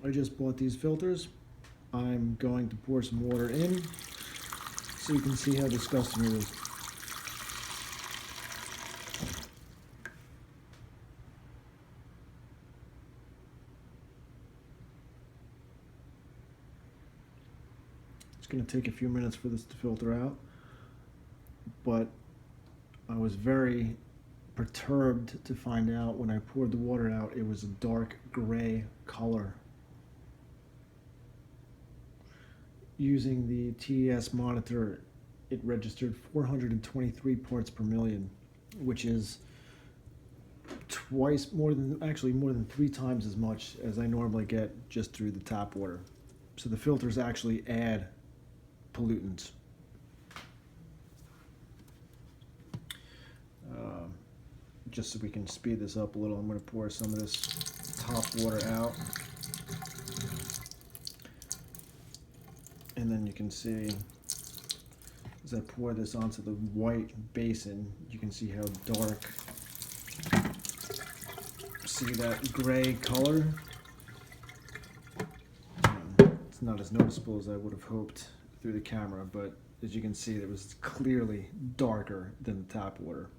I just bought these filters. I'm going to pour some water in so you can see how disgusting it is. It's going to take a few minutes for this to filter out, but I was very perturbed to find out when I poured the water out it was a dark gray color. Using the TES monitor, it registered 423 parts per million, which is twice more than, actually more than 3 times as much as I normally get just through the tap water. So the filters actually add pollutants. Just so we can speed this up a little, I'm going to pour some of this top water out. And then you can see, as I pour this onto the white basin, you can see how dark, see that gray color? It's not as noticeable as I would have hoped through the camera, but as you can see, it was clearly darker than the tap water.